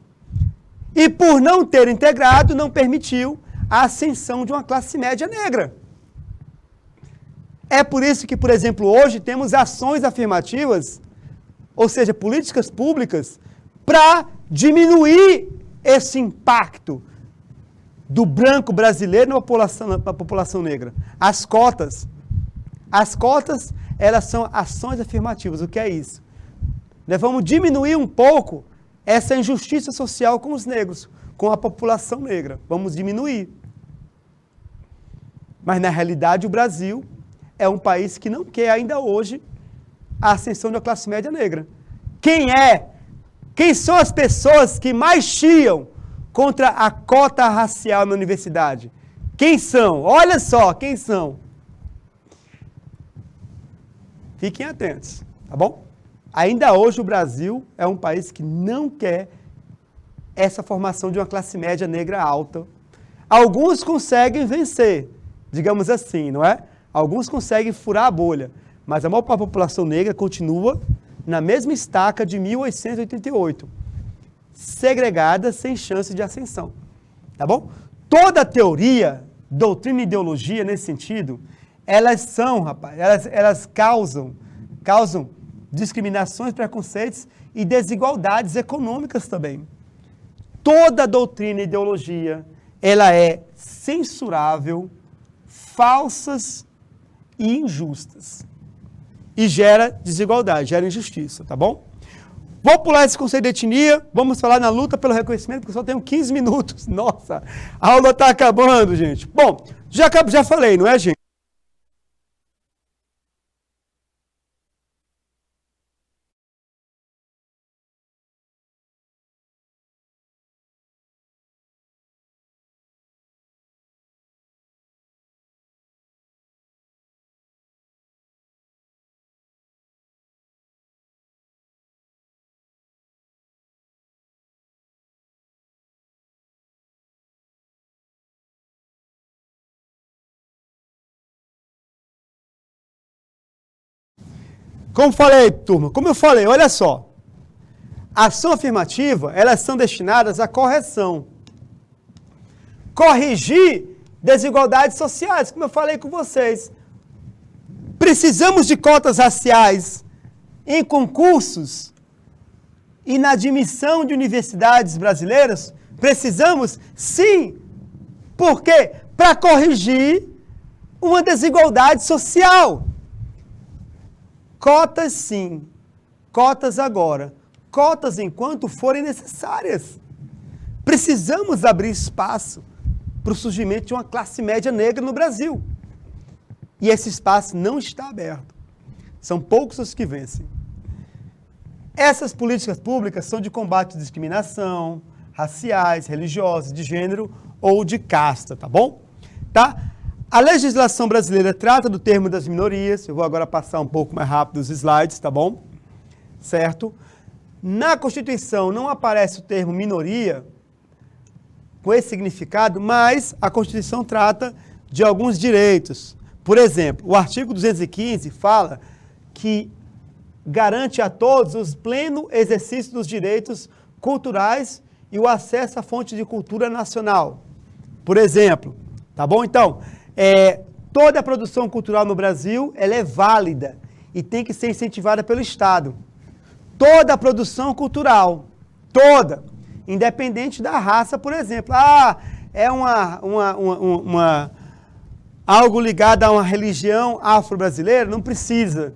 E por não ter integrado, não permitiu a ascensão de uma classe média negra. É por isso que, por exemplo, hoje temos ações afirmativas, ou seja, políticas públicas, para diminuir esse impacto do branco brasileiro na população negra? As cotas. As cotas, elas são ações afirmativas. O que é isso? Nós vamos diminuir um pouco essa injustiça social com os negros, com a população negra. Vamos diminuir. Mas, na realidade, o Brasil é um país que não quer ainda hoje a ascensão da classe média negra. Quem são as pessoas que mais chiam contra a cota racial na universidade? Quem são? Olha só, quem são? Fiquem atentos, tá bom? Ainda hoje o Brasil é um país que não quer essa formação de uma classe média negra alta. Alguns conseguem vencer, digamos assim, não é? Alguns conseguem furar a bolha, mas a maior parte da população negra continua na mesma estaca de 1888, segregada, sem chance de ascensão, tá bom? Toda teoria, doutrina e ideologia nesse sentido, elas causam discriminações, preconceitos e desigualdades econômicas também. Toda doutrina e ideologia, ela é censurável, falsas e injustas. E gera desigualdade, gera injustiça, tá bom? Vou pular esse conceito de etnia, vamos falar na luta pelo reconhecimento, porque eu só tenho 15 minutos. Nossa, a aula está acabando, gente. Bom, já falei, não é, gente? Como falei, turma, como eu falei, olha só. A ação afirmativa, elas são destinadas à correção. Corrigir desigualdades sociais, como eu falei com vocês. Precisamos de cotas raciais em concursos e na admissão de universidades brasileiras? Precisamos? Sim. Por quê? Para corrigir uma desigualdade social. Cotas sim, cotas agora, cotas enquanto forem necessárias. Precisamos abrir espaço para o surgimento de uma classe média negra no Brasil. E esse espaço não está aberto. São poucos os que vencem. Essas políticas públicas são de combate à discriminação, raciais, religiosas, de gênero ou de casta, tá bom? Tá? A legislação brasileira trata do termo das minorias. Eu vou agora passar um pouco mais rápido os slides, tá bom? Certo? Na Constituição não aparece o termo minoria com esse significado, mas a Constituição trata de alguns direitos. Por exemplo, o artigo 215 fala que garante a todos o pleno exercício dos direitos culturais e o acesso à fonte de cultura nacional. Por exemplo, tá bom? Então, toda a produção cultural no Brasil, ela é válida e tem que ser incentivada pelo Estado. Toda a produção cultural, toda, independente da raça, por exemplo. É algo ligado a uma religião afro-brasileira, não precisa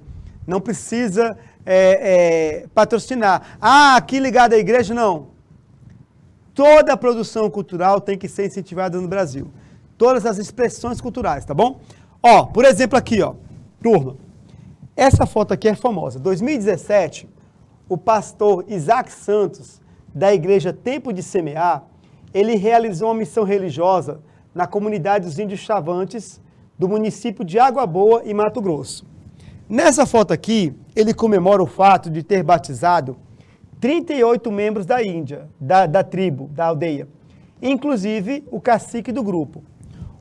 patrocinar. Aqui ligado à igreja, não. Toda a produção cultural tem que ser incentivada no Brasil. Todas as expressões culturais, tá bom? Por exemplo aqui, turma. Essa foto aqui é famosa. 2017, o pastor Isaac Santos, da igreja Tempo de Semear, ele realizou uma missão religiosa na comunidade dos índios Chavantes, do município de Água Boa, em Mato Grosso. Nessa foto aqui, ele comemora o fato de ter batizado 38 membros da Índia, da tribo, da aldeia, inclusive o cacique do grupo.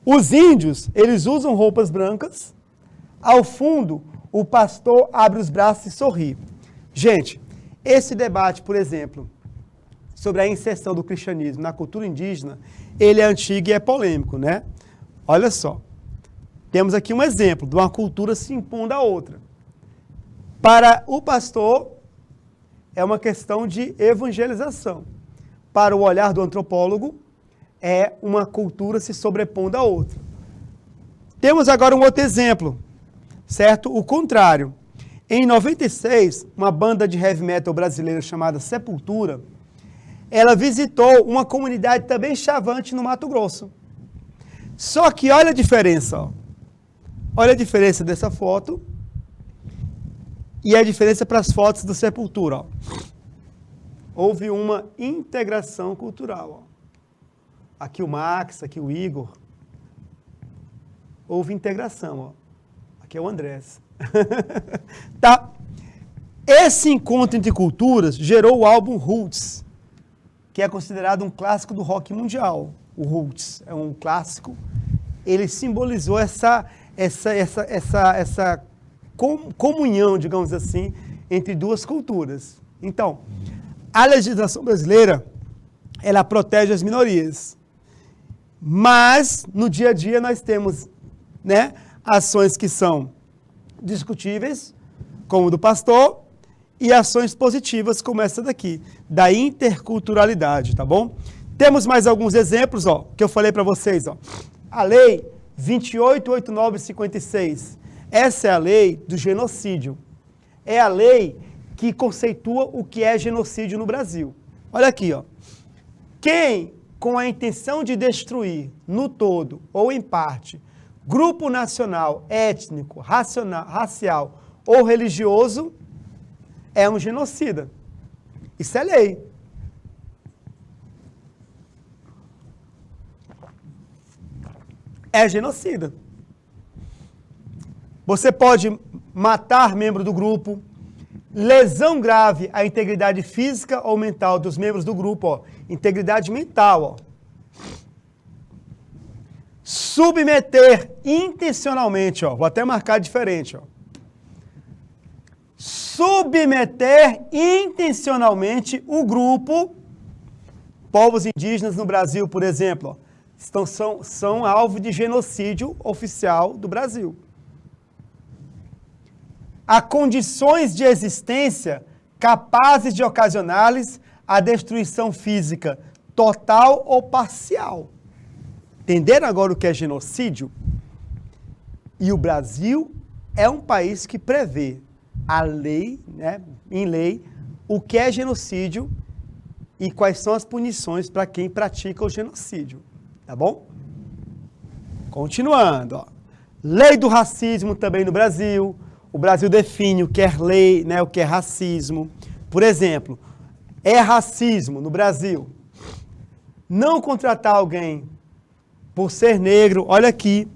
Os índios, eles usam roupas brancas. Ao fundo, o pastor abre os braços e sorri. Gente, esse debate, por exemplo, sobre a inserção do cristianismo na cultura indígena, ele é antigo e é polêmico, né? Olha só. Temos aqui um exemplo de uma cultura se impondo à outra. Para o pastor, é uma questão de evangelização. Para o olhar do antropólogo, é uma cultura se sobrepondo à outra. Temos agora um outro exemplo, certo? O contrário. Em 96, uma banda de heavy metal brasileira chamada Sepultura, ela visitou uma comunidade também chavante no Mato Grosso. Só que olha a diferença, ó. Olha a diferença dessa foto e a diferença para as fotos do Sepultura, ó. Houve uma integração cultural, ó. Aqui o Max, aqui o Igor. Houve integração, ó. Aqui é o Andrés. Tá? Esse encontro entre culturas gerou o álbum Roots, que é considerado um clássico do rock mundial. O Roots é um clássico. Ele simbolizou essa comunhão, digamos assim, entre duas culturas. Então, a legislação brasileira, ela protege as minorias. Mas, no dia a dia, nós temos, né, ações que são discutíveis, como do pastor, e ações positivas, como essa daqui, da interculturalidade, tá bom? Temos mais alguns exemplos, ó, que eu falei para vocês, ó. A lei 28.8956, essa é a lei do genocídio. É a lei que conceitua o que é genocídio no Brasil. Olha aqui, ó. Quem, com a intenção de destruir, no todo ou em parte, grupo nacional, étnico, racial ou religioso, é um genocida. Isso é lei. É genocida. Você pode matar membro do grupo, lesão grave à integridade física ou mental dos membros do grupo, ó. Integridade mental, ó. Submeter intencionalmente, ó. Vou até marcar diferente, ó. Submeter intencionalmente o grupo, povos indígenas no Brasil, por exemplo, ó, são alvo de genocídio oficial do Brasil. A condições de existência capazes de ocasionar-lhes a destruição física total ou parcial. Entenderam agora o que é genocídio? E o Brasil é um país que prevê a lei, né, em lei, o que é genocídio e quais são as punições para quem pratica o genocídio. Tá bom? Continuando, ó. Lei do racismo também no Brasil. O Brasil define o que é lei, né, o que é racismo. Por exemplo, é racismo no Brasil não contratar alguém por ser negro. Olha aqui,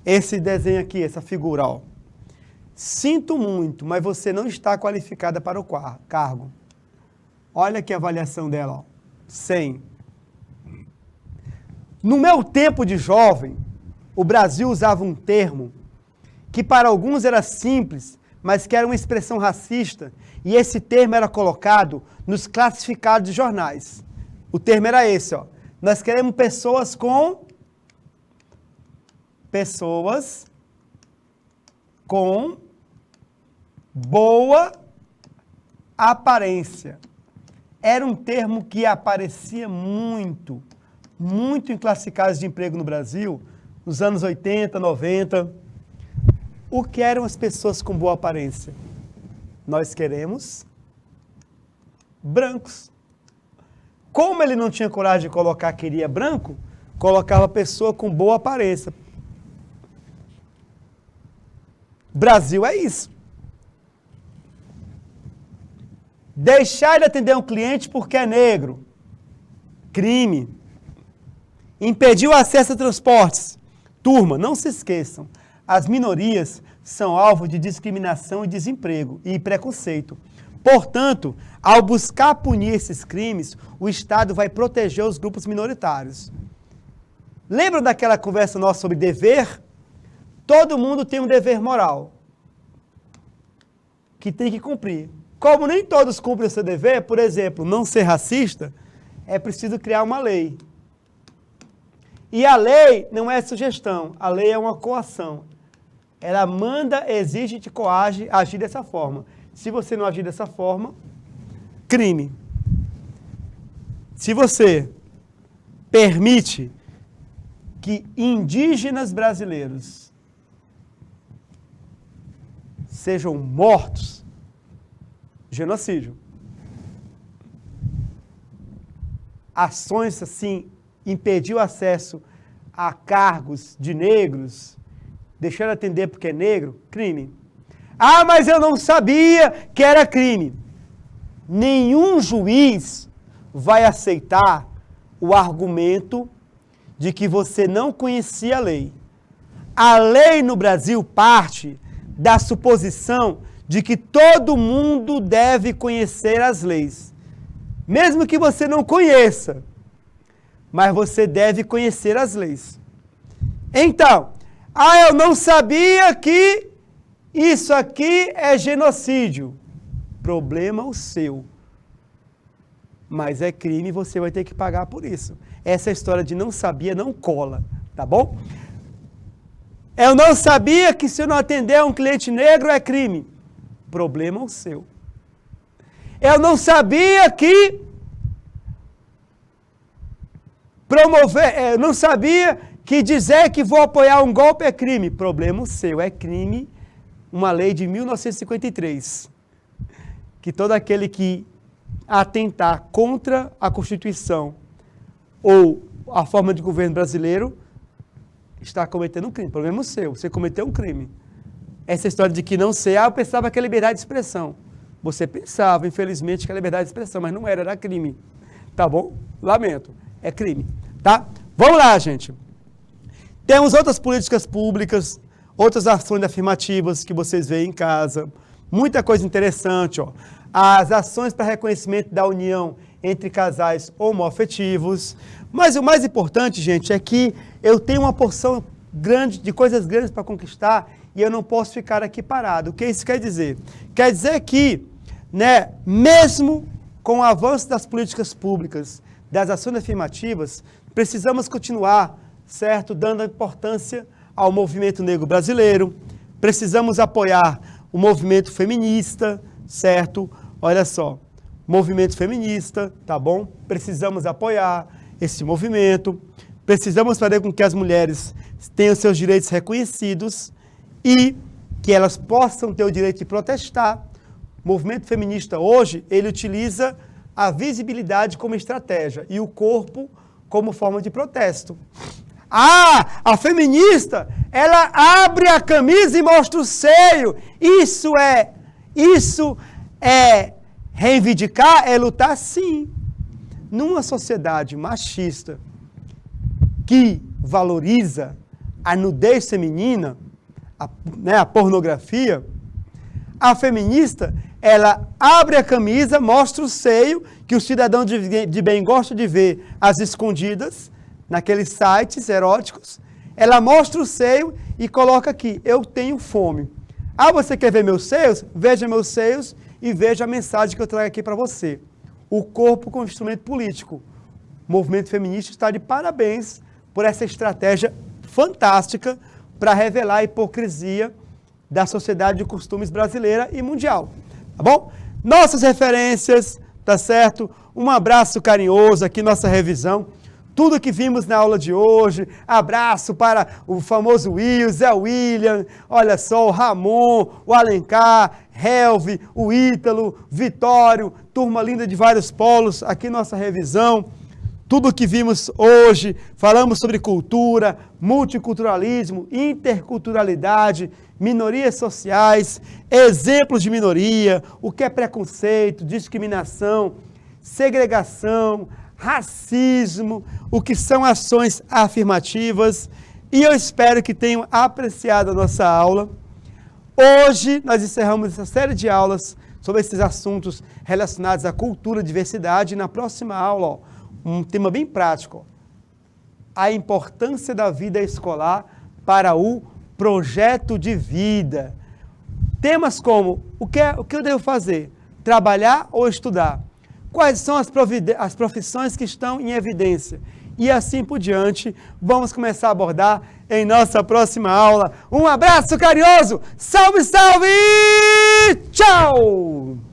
esse desenho aqui, essa figura, ó. Sinto muito, mas você não está qualificada para o cargo. Olha aqui a avaliação dela, ó. 100. No meu tempo de jovem, o Brasil usava um termo que para alguns era simples, mas que era uma expressão racista, e esse termo era colocado nos classificados de jornais. O termo era esse, ó. Nós queremos pessoas com boa aparência. Era um termo que aparecia muito em classificados de emprego no Brasil, nos anos 80, 90. O que eram as pessoas com boa aparência? Nós queremos brancos. Como ele não tinha coragem de colocar queria branco, colocava pessoa com boa aparência. Brasil é isso. Deixar de atender um cliente porque é negro. Crime. Impedir o acesso a transportes. Turma, não se esqueçam. As minorias são alvo de discriminação e desemprego e preconceito. Portanto, ao buscar punir esses crimes, o Estado vai proteger os grupos minoritários. Lembra daquela conversa nossa sobre dever? Todo mundo tem um dever moral que tem que cumprir. Como nem todos cumprem o seu dever, por exemplo, não ser racista, é preciso criar uma lei. E a lei não é sugestão, a lei é uma coação. Ela manda, exige e te coage a agir dessa forma. Se você não agir dessa forma, crime. Se você permite que indígenas brasileiros sejam mortos, genocídio. Ações assim, impedir o acesso a cargos de negros, deixando atender porque é negro, crime. Ah, mas eu não sabia que era crime. Nenhum juiz vai aceitar o argumento de que você não conhecia a lei. A lei no Brasil parte da suposição de que todo mundo deve conhecer as leis. Mesmo que você não conheça, mas você deve conhecer as leis. Então, eu não sabia que isso aqui é genocídio. Problema o seu. Mas é crime e você vai ter que pagar por isso. Essa história de não sabia não cola, tá bom? Eu não sabia que se eu não atender um cliente negro é crime. Problema o seu. Eu não sabia que eu não sabia que dizer que vou apoiar um golpe é crime. Problema o seu, é crime. Uma lei de 1953, que todo aquele que atentar contra a Constituição ou a forma de governo brasileiro está cometendo um crime. Problema o seu, você cometeu um crime. Essa história de que não sei, eu pensava que é liberdade de expressão. Você pensava, infelizmente, que é liberdade de expressão, mas não era crime. Tá bom? Lamento, é crime. Tá? Vamos lá, gente. Temos outras políticas públicas, outras ações afirmativas que vocês veem em casa. Muita coisa interessante, ó. As ações para reconhecimento da união entre casais homoafetivos. Mas o mais importante, gente, é que eu tenho uma porção grande de coisas grandes para conquistar e eu não posso ficar aqui parado. O que isso quer dizer? Quer dizer que, mesmo com o avanço das políticas públicas, das ações afirmativas, precisamos continuar, certo, dando importância ao movimento negro brasileiro. Precisamos apoiar o movimento feminista, certo? Olha só, movimento feminista, tá bom? Precisamos apoiar esse movimento. Precisamos fazer com que as mulheres tenham seus direitos reconhecidos e que elas possam ter o direito de protestar. O movimento feminista hoje, ele utiliza a visibilidade como estratégia e o corpo como forma de protesto. A feminista, ela abre a camisa e mostra o seio. Isso é reivindicar, é lutar, sim. Numa sociedade machista que valoriza a nudez feminina, a pornografia, a feminista, ela abre a camisa, mostra o seio, que o cidadão de bem gosta de ver às escondidas, naqueles sites eróticos. Ela mostra o seio e coloca aqui, eu tenho fome. Você quer ver meus seios? Veja meus seios e veja a mensagem que eu trago aqui para você. O corpo como instrumento político. O movimento feminista está de parabéns por essa estratégia fantástica para revelar a hipocrisia da sociedade de costumes brasileira e mundial. Tá bom? Nossas referências, tá certo? Um abraço carinhoso aqui, nossa revisão. Tudo que vimos na aula de hoje, abraço para o famoso Will, Zé William, olha só, o Ramon, o Alencar, Helvi, o Ítalo, Vitório, turma linda de vários polos, aqui nossa revisão. Tudo que vimos hoje, falamos sobre cultura, multiculturalismo, interculturalidade, minorias sociais, exemplos de minoria, o que é preconceito, discriminação, segregação, racismo, o que são ações afirmativas, e eu espero que tenham apreciado a nossa aula. Hoje nós encerramos essa série de aulas sobre esses assuntos relacionados à cultura e diversidade, e na próxima aula, um tema bem prático, a importância da vida escolar para o projeto de vida. Temas como, o que eu devo fazer? Trabalhar ou estudar? Quais são as profissões que estão em evidência? E assim por diante, vamos começar a abordar em nossa próxima aula. Um abraço carinhoso, salve, salve, tchau!